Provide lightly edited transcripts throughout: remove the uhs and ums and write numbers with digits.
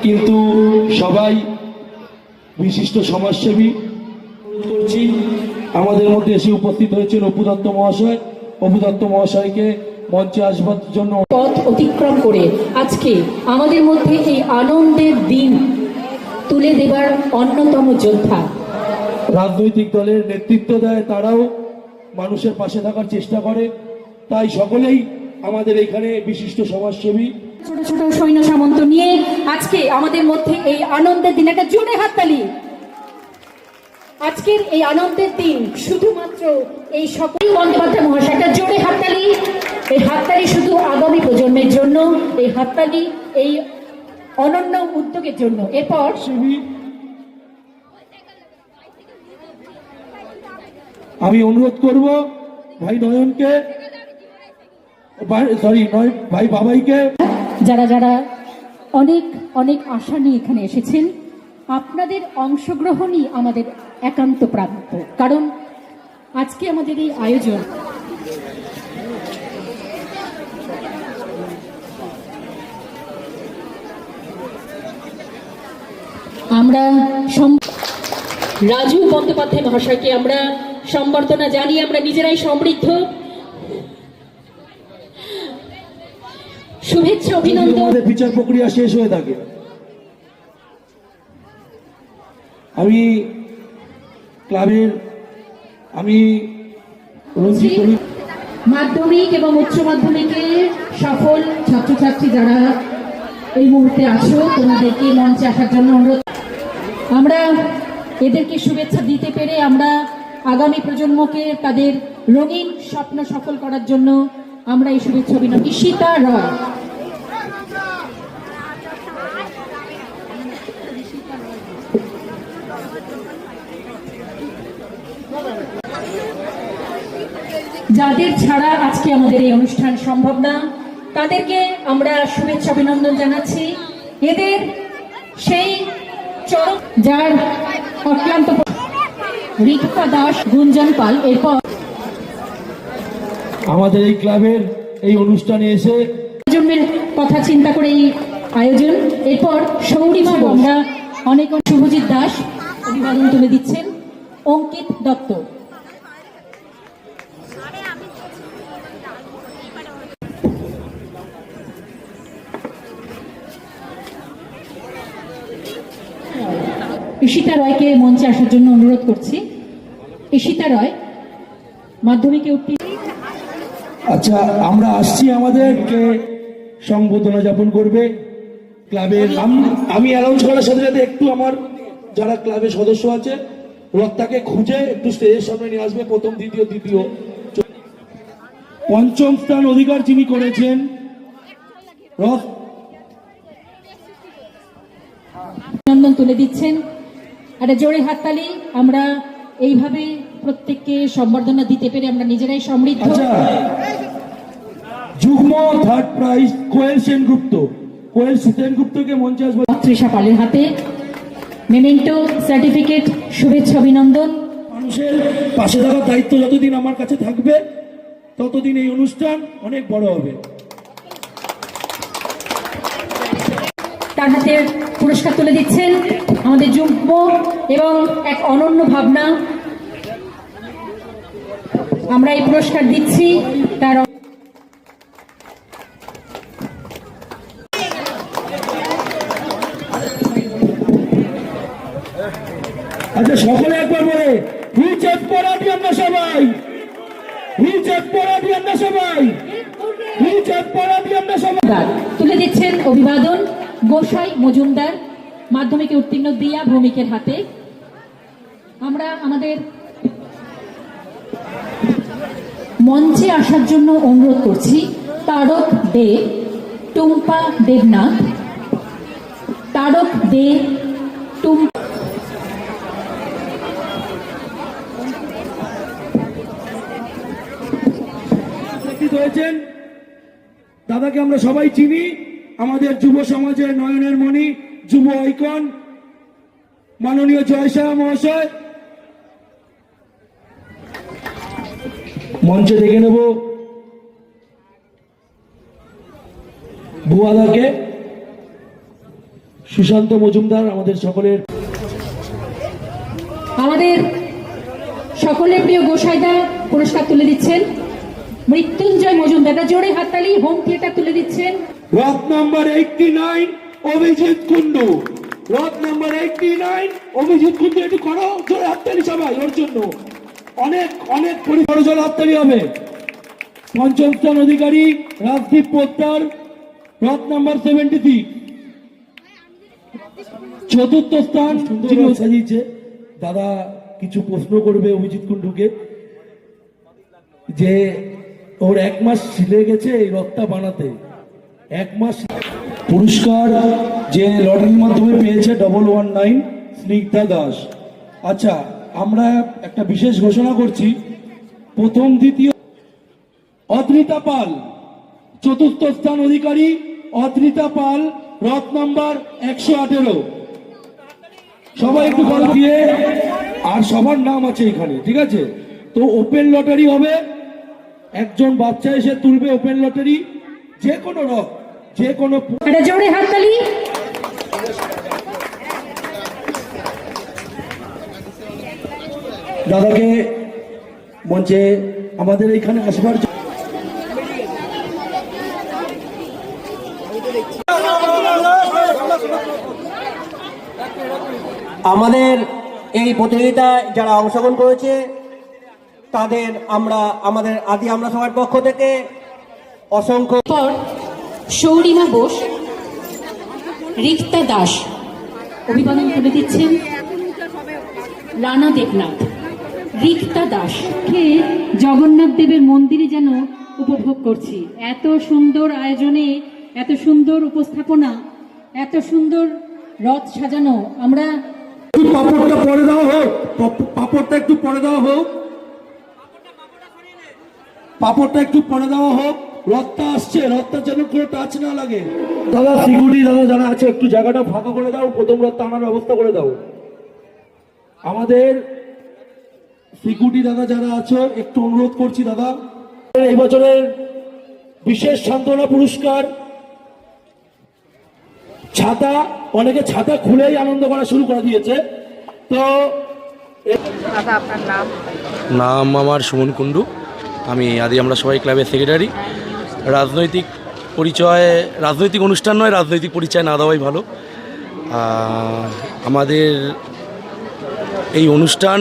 কিন্তু সবাই বিশিষ্ট সমাজসেবী করছি। আমাদের মধ্যে এসে উপস্থিত হয়েছেন অপু দত্ত মহাশয়। অপু দত্ত মহাশয়কে মঞ্চে আসবার জন্য পথ অতিক্রম করে আজকে আমাদের মধ্যে এই আনন্দের দিন তুলে দেবার অন্যতম যোদ্ধা। রাজনৈতিক দলের নেতৃত্ব দেয়, তারাও মানুষের পাশে থাকার চেষ্টা করে, তাই সকলেই আমাদের এখানে বিশিষ্ট সমাজসেবী। ছোট ছোট সৈন্য সামন্ত নিয়ে আজকে আমাদের মধ্যে এই আনন্দের দিন, একটা জোরে হাততালি। আজকের এই আনন্দের দিন শুধুমাত্র এই সকল বন্দ্যোপাধ্যায় মহাশয়, একটা জোরে হাততালি। এই হাততালি শুধু আগামী প্রজন্মের জন্য, এই হাততালি এই অনন্য উদ্যোগের জন্য। এরপর আমি অনুরোধ করব ভাই নয়নকে, ভাই বাবাইকে, যারা যারা অনেক অনেক আশা নিয়ে এখানে এসেছেন, আপনাদের অংশগ্রহণই আমাদের একান্ত প্রাপ্য। কারণ আজকে আমাদের এই আয়োজন আমরা রাজু বন্দ্যোপাধ্যায় মহাশয়কে আমরা সম্বর্ধনা জানিয়ে আমরা নিজেরাই সমৃদ্ধ। শুভেচ্ছা, অভিনন্দন। বিচার প্রক্রিয়া শেষ হয়ে থাকে। আমি ক্লাবের মাধ্যমিক এবং উচ্চ মাধ্যমিকের সফল ছাত্রছাত্রী যারা এই মুহূর্তে আছো, তোমাদেরকে মঞ্চে আসার জন্য অনুরোধ। আমরা এদেরকে শুভেচ্ছা দিতে পেরে আমরা আগামী প্রজন্মকে তাদের রঙিন স্বপ্ন সফল করার জন্য আমরা এই শুভেচ্ছা অভিনন্দন। ঈশিতা রয়, যাদের ছাড়া আজকে আমাদের এই অনুষ্ঠান সম্ভব না, তাদেরকে আমরা শুভেচ্ছা অভিনন্দন জানাচ্ছি। এদের সেই চরম যার অক্লান্ত রিক্তা দাস, গুঞ্জন পাল। এরপর আমাদের এই ক্লাবের এই অনুষ্ঠানে এসে প্রজন্মের কথা চিন্তা করে এই আয়োজন। এরপর সৌরিমা, আমরা অনেক শুভজিৎ দাস অভিবাদন তুলে দিচ্ছেন। অঙ্কিত দত্ত, ঈশিতা রয়কে মঞ্চে আসার জন্য অনুরোধ করছি। ঈশিতা রয় মাধ্যমিকে উত্তীর্ণ। আচ্ছা, আমরা আসছি, আমাদেরকে সংবর্ধনা জ্ঞাপন করবে ক্লাবের। আমি অ্যানাউন্স করার সাথে সাথে একটু আমার যারা ক্লাবের সদস্য আছে রথটাকে খুঁজে একটু স্টেজের সামনে নিয়ে আসবে। প্রথম, দ্বিতীয়, তৃতীয়, পঞ্চম স্থান অধিকার যিনি করেছেন রথ অভিনন্দন তুলে দিচ্ছেন। একটা জোরে হাততালি। আমরা এইভাবে প্রত্যেককে সম্বর্ধনা দিতে পেরে আমরা নিজেরাই সমৃদ্ধ। আচ্ছা, যুগ্ম থার্ড প্রাইজ কোয়েল সেনগুপ্ত, কোয়েল সেনগুপ্তকে মঞ্চে আসবে। তৃষা পালের হাতে মেমেন্টো, সার্টিফিকেট, শুভেচ্ছা অভিনন্দন। মানুষের পাশে থাকার দায়িত্ব যতদিন আমার কাছে থাকবে ততদিন এই অনুষ্ঠান অনেক বড় হবে। তার হাতে পুরস্কার তুলে দিচ্ছেন আমাদের যুগ্ম এবং এক অনন্য ভাবনা। আমরা এই পুরস্কার দিচ্ছি তার আচ্ছা, সকলে একবার বলে রিচেক পড়াবি আমরা সবাই, রিচেক পড়াবি আমরা সবাই, রিচেক পড়াবি আমরা সবাই। তুলে দিচ্ছেন অভিবাদন গোসাই মজুমদার, মাধ্যমিকে উত্তীর্ণ দিয়া ভৌমিকের হাতে। আমরা আমাদের মঞ্চে আসার জন্য অনুরোধ করছি তারক দে, টুম্পা দেবনাথ, তারক দে, টুম্পা। হয়েছেন দাদাকে আমরা সবাই চিনি, আমাদের যুব সমাজের নয়নের মণি, যুব আইকন মাননীয় জয়সাহ মহাশয়। মঞ্চে ডেকে নেব বুয়াদাকে। সুশান্ত মজুমদার আমাদের সকলের আমাদের সকলের প্রিয় গোসাইদা পুরস্কার তুলে দিচ্ছেন। মৃত্যুঞ্জয় মজুমদার, জোরে হাততালি। হোম থিয়েটার তুলে দিচ্ছেন রথ নাম্বার 89 অভিজিৎ কুন্ডু। রথ নাম্বার 89 অভিজিৎ কুন্ডু, একটু করো জোরে হাততালি সবাই ওর জন্য। অনেক অনেক বড় জোরে হাততালি হবে। পঞ্চম স্থান অধিকারী রাজদীপ পোদ্দার, রথ নাম্বার 73। চতুর্থ স্থান যিনি সাজিয়েছে দাদা কিছু প্রশ্ন করবে অভিজিৎ কুন্ডুকে, যে ওর 1 মাস লেগেছে এই রথটা বানাতে, 1 মাস। পুরস্কার যে লটারির মাধ্যমে পেয়েছে 119 স্নিগ্ধা দাস। আচ্ছা, আমরা একটা বিশেষ ঘোষণা করছি, প্রথম দ্বিতীয় অদ্রিতা পাল, চতুর্থ স্থান অধিকারী অদ্রিতা পাল, রথ নাম্বার 118। সবাই একটু বড় দিয়ে, আর সবার নাম আছে এখানে, ঠিক আছে? তো ওপেন লটারি হবে, একজন বাচ্চা এসে তুলবে ওপেন লটারি, যে কোনো রথ, যে কোনো। একটা জোরে হাততালি। দাদাকে মঞ্চে আমাদের এইখানে আসবার জন্য আমাদের এই প্রতিযোগিতায় যারা অংশগ্রহণ করেছে তাদের আমরা সবার পক্ষ থেকে অসংখ্য। পর সৌরিমা বোস, রিক্তা দাস অভিবাদন তুলে দিচ্ছেন রানা দেবনাথ। রিক্তা দাস কে জগন্নাথ দেবের মন্দিরে যেন উপভোগ করছি। এত সুন্দর আয়োজনে, এত সুন্দর উপস্থাপনা, এত সুন্দর রথ সাজানো। আমরা পাপড়টা পরে দেওয়া হোক, পাপড়টা একটু পরে দেওয়া হোক, পাপড়টা একটু পরে দেওয়া হোক। রথটা আসছে, রথটা যেন কোনো টাচ না লাগে। দাদা সিকিউরিটি দাদা যারা আছে একটু জায়গাটা ফাঁকা করে দাও, প্রথম রথটা আনার ব্যবস্থা করে দাও। আমাদের সিকিউরিটি দাদা যারা আছো একটু অনুরোধ করছি দাদা। এই বছরের বিশেষ সান্ত্বনা পুরস্কার ছাতা, অনেকে ছাতা খুলেই আনন্দ করা শুরু করে দিয়েছে। তো দাদা আপনার নাম? নাম আমার সুমন কুণ্ডু, আমি আদি আমরা সবাই ক্লাবের সেক্রেটারি। রাজনৈতিক পরিচয়, রাজনৈতিক অনুষ্ঠান নয়, রাজনৈতিক পরিচয় না দেওয়াই ভালো। আমাদের এই অনুষ্ঠান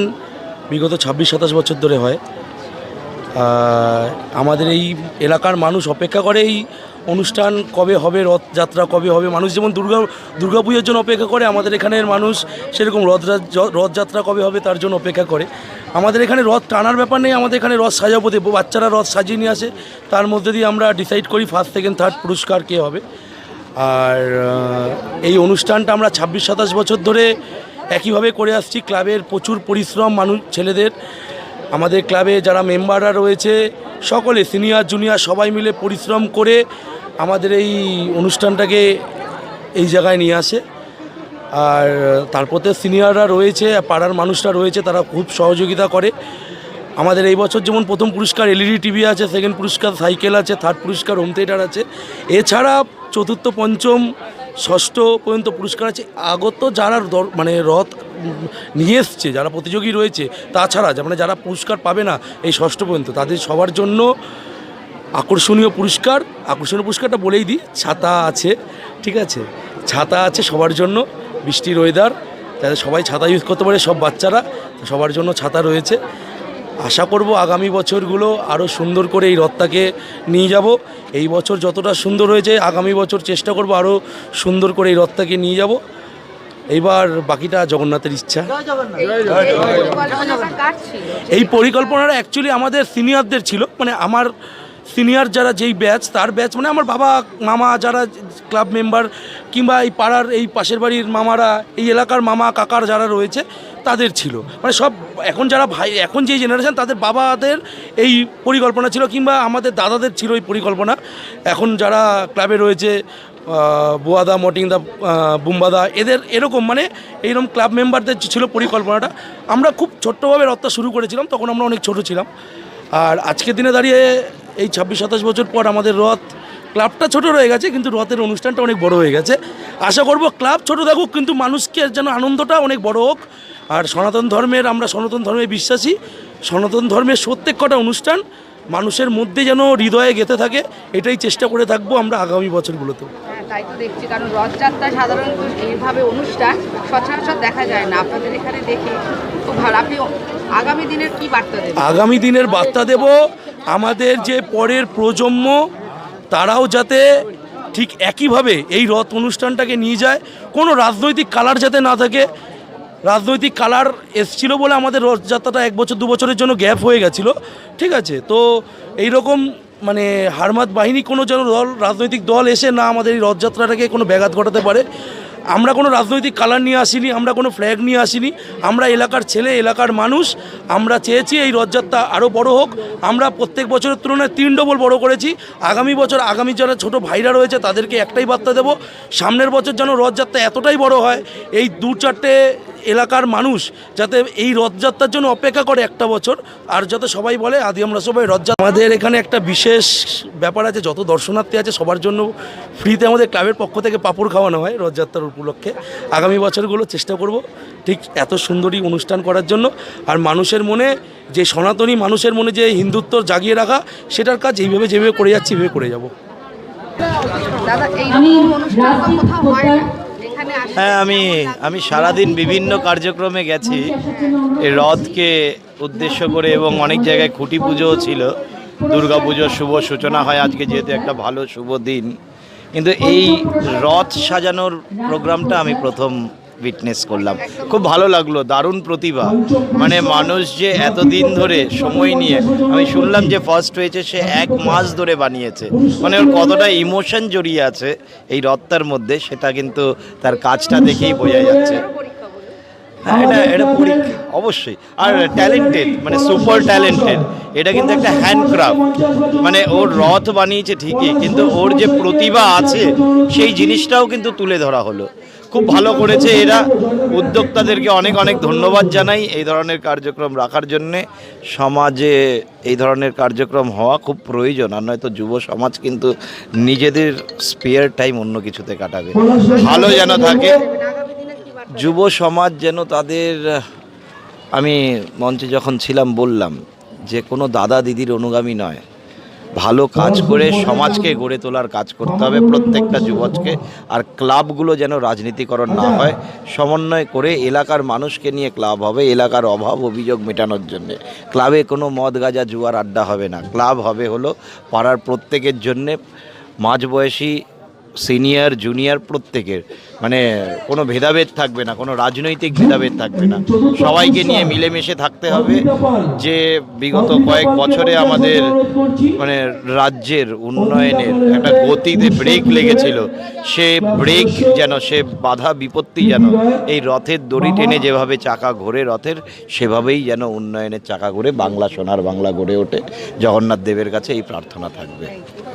বিগত 26-27 বছর ধরে হয়। আমাদের এই এলাকার মানুষ অপেক্ষা করে এই অনুষ্ঠান কবে হবে, রথযাত্রা কবে হবে। মানুষ যেমন দুর্গা পুজোর জন্য অপেক্ষা করে, আমাদের এখানের মানুষ সেরকম রথযাত্রা কবে হবে তার জন্য অপেক্ষা করে। আমাদের এখানে রথ টানার ব্যাপার নেই, আমাদের এখানে রথ সাজাবো, বাচ্চারা রথ সাজিয়ে নিয়ে আসে, তার মধ্যে দিয়ে আমরা ডিসাইড করি ফার্স্ট, সেকেন্ড, থার্ড পুরস্কার কে হবে। আর এই অনুষ্ঠানটা আমরা 26-27 বছর ধরে একইভাবে করে আসছি। ক্লাবের প্রচুর পরিশ্রম, মানুষ ছেলেদের, আমাদের ক্লাবে যারা মেম্বাররা রয়েছে সকলে সিনিয়র জুনিয়র সবাই মিলে পরিশ্রম করে আমাদের এই অনুষ্ঠানটাকে এই জায়গায় নিয়ে আসে। আর তারপরে সিনিয়ররা রয়েছে, পাড়ার মানুষরা রয়েছে, তারা খুব সহযোগিতা করে। আমাদের এই বছর যেমন প্রথম পুরস্কার এলইডি টিভি আছে, সেকেন্ড পুরস্কার সাইকেল আছে, থার্ড পুরস্কার হোম থিয়েটার আছে। এছাড়া চতুর্থ, পঞ্চম, ষষ্ঠ পর্যন্ত পুরস্কার আছে। আগত যারা মানে রথ নিয়ে এসছে, যারা প্রতিযোগী রয়েছে, তাছাড়া যারা পুরস্কার পাবে না এই ষষ্ঠ পর্যন্ত, তাদের সবার জন্য আকর্ষণীয় পুরস্কারটা বলেই দিই, ছাতা আছে, ঠিক আছে? ছাতা আছে সবার জন্য, বৃষ্টির ওয়েদার, যাতে সবাই ছাতা ইউজ করতে পারে, সব বাচ্চারা, সবার জন্য ছাতা রয়েছে। আশা করব আগামী বছরগুলো আরও সুন্দর করে এই রথটাকে নিয়ে যাব। এই বছর যতটা সুন্দর হয়েছে, আগামী বছর চেষ্টা করব আরও সুন্দর করে এই রথটাকে নিয়ে যাব। এইবার বাকিটা জগন্নাথের ইচ্ছা। এই পরিকল্পনাটা অ্যাকচুয়ালি আমাদের সিনিয়রদের ছিল, মানে আমার সিনিয়র যারা যেই ব্যাচ, তার ব্যাচ, মানে আমার বাবা মামা যারা ক্লাব মেম্বার, কিংবা এই পাড়ার এই পাশের বাড়ির মামারা, এই এলাকার মামা কাকার যারা রয়েছে তাদের ছিল, মানে সব এখন যারা ভাই, এখন যেই জেনারেশন তাদের বাবাদের এই পরিকল্পনা ছিল, কিংবা আমাদের দাদাদের ছিল এই পরিকল্পনা। এখন যারা ক্লাবে রয়েছে, বুয়াদা, মটিংদা, বুম্বাদা, এদের এরকম মানে এইরকম ক্লাব মেম্বারদের ছিল পরিকল্পনাটা। আমরা খুব ছোট্টভাবে রথটা শুরু করেছিলাম, তখন আমরা অনেক ছোট ছিলাম। আর আজকের দিনে দাঁড়িয়ে এই 26-27 বছর পর আমাদের রথ ক্লাবটা ছোট রয়ে গেছে, কিন্তু রথের অনুষ্ঠানটা অনেক বড় হয়ে গেছে। আশা করব ক্লাব ছোট থাকুক, কিন্তু মানুষকে যেন আনন্দটা অনেক বড় হোক। আর আমরা সনাতন ধর্মে বিশ্বাসী, সনাতন ধর্মের প্রত্যেক কটা অনুষ্ঠান মানুষের মধ্যে যেন হৃদয়ে গেঁথে থাকে, এটাই চেষ্টা করে থাকবো আমরা আগামী বছরগুলোতেও। হ্যাঁ, তাই তো দেখছি, কারণ রথযাত্রা সাধারণত এইভাবে অনুষ্ঠান সচরাচর দেখা যায় না, আপনাদের এখানে দেখি খুব ভালো। আপনি আগামী দিনের কি বার্তা দেবেন? আগামী দিনের বার্তা দেব আমাদের যে পরের প্রজন্ম, তারাও যাতে ঠিক একইভাবে এই রথ অনুষ্ঠানটাকে নিয়ে যায়। কোনো রাজনৈতিক কালার যাতে না থাকে। রাজনৈতিক কালার এসছিল বলে আমাদের রথযাত্রাটা 1 বছর 2 বছরের জন্য গ্যাপ হয়ে গেছিলো, ঠিক আছে। তো এই রকম মানে হারমাত বাহিনী কোনো যেন রাজনৈতিক দল এসে না আমাদের এই রথযাত্রাটাকে কোনো ব্যাঘাত ঘটাতে পারে। আমরা কোনো রাজনৈতিক কালার নিয়ে আসিনি, আমরা কোনো ফ্ল্যাগ নিয়ে আসিনি। আমরা এলাকার ছেলে, এলাকার মানুষ, আমরা চেয়েছি এই রথযাত্রা আরও বড় হোক। আমরা প্রত্যেক বছরের তুলনায় 3 ডবল বড় করেছি। আগামী বছর আগামী যারা ছোটো ভাইরা রয়েছে তাদেরকে একটাই বার্তা দেব, সামনের বছর যেন রথযাত্রা এতটাই বড় হয়, এই 2-4টে এলাকার মানুষ যাতে এই রথযাত্রার জন্য অপেক্ষা করে একটা বছর, আর যাতে সবাই বলে আদি আমরা সবাই রথযাত্রা। আমাদের এখানে একটা বিশেষ ব্যাপার আছে, যত দর্শনার্থী আছে সবার জন্য ফ্রিতে আমাদের ক্লাবের পক্ষ থেকে পাঁপড় খাওয়ানো হয় রথযাত্রার উপলক্ষে। আগামী বছরগুলো চেষ্টা করব ঠিক এত সুন্দরী অনুষ্ঠান করার জন্য। আর মানুষের মনে যে সনাতনী মানুষের মনে যে হিন্দুত্ব জাগিয়ে রাখা, সেটার কাজ যেভাবে করে যাচ্ছি এইভাবে করে যাব। দাদা, এই আমি অনুষ্ঠান তো রাজদীপ কোথাও হয় না, পোদ্দার। এখানে আসে হ্যাঁ, আমি সারাদিন বিভিন্ন কার্যক্রমে গেছি এই রথকে উদ্দেশ্য করে, এবং অনেক জায়গায় খুঁটি পুজোও ছিল। দুর্গা পুজোর শুভ সূচনা হয় আজকে, যেহেতু একটা ভালো শুভ দিন। কিন্তু এই রথ সাজানোর প্রোগ্রামটা আমি প্রথম উইটনেস করলাম, খুব ভালো লাগলো। দারুণ প্রতিভা, মানে মানুষ যে এতদিন ধরে সময় নিয়ে, আমি শুনলাম যে ফার্স্ট হয়েছে সে 1 মাস ধরে বানিয়েছে। মানে ওর কতটা ইমোশন জড়িয়ে আছে এই রথটার মধ্যে, সেটা কিন্তু তার কাজটা দেখেই বোঝা যাচ্ছে। হ্যাঁ, এটা পরীক্ষা অবশ্যই। আর ট্যালেন্টেড, মানে সুপার ট্যালেন্টেড। এটা কিন্তু একটা হ্যান্ডক্রাফট, মানে ওর রথ বানিয়েছে ঠিকই, কিন্তু ওর যে প্রতিভা আছে সেই জিনিসটাও কিন্তু তুলে ধরা হলো। খুব ভালো করেছে এরা। উদ্যোক্তাদেরকে অনেক অনেক ধন্যবাদ জানাই এই ধরনের কার্যক্রম রাখার জন্যে। সমাজে এই ধরনের কার্যক্রম হওয়া খুব প্রয়োজন, আর নয়তো যুব সমাজ কিন্তু নিজেদের স্পেয়ার টাইম অন্য কিছুতে কাটাবে। ভালো যেন থাকে যুব সমাজ, যেন তাদের, আমি মঞ্চে যখন ছিলাম বললাম যে কোনো দাদা দিদির অনুগামী নয়, ভালো কাজ করে সমাজকে গড়ে তোলার কাজ করতে হবে প্রত্যেকটা যুবককে। আর ক্লাবগুলো যেন রাজনীতিকরণ না হয়, সমন্বয় করে এলাকার মানুষকে নিয়ে ক্লাব হবে, এলাকার অভাব অভিযোগ মেটানোর জন্যে। ক্লাবে কোনো মদ গাঁজা জুয়ার আড্ডা হবে না। ক্লাব হবে হলো পাড়ার প্রত্যেকের জন্যে, মাঝবয়সী সিনিয়র জুনিয়র প্রত্যেকের, মানে কোনো ভেদাভেদ থাকবে না, কোনো রাজনৈতিক ভেদাভেদ থাকবে না। সবাইকে নিয়ে মিলেমিশে থাকতে হবে। যে বিগত কয়েক বছরে আমাদের মানে রাজ্যের উন্নয়নের একটা গতিতে ব্রেক লেগেছিল, সে ব্রেক যেন, সে বাধা বিপত্তি যেন এই রথের দড়ি টেনে যেভাবে চাকা ঘোরে রথের, সেভাবেই যেন উন্নয়নের চাকা ঘুরে বাংলা সোনার বাংলা গড়ে ওঠে। জগন্নাথ দেবের কাছে এই প্রার্থনা থাকবে।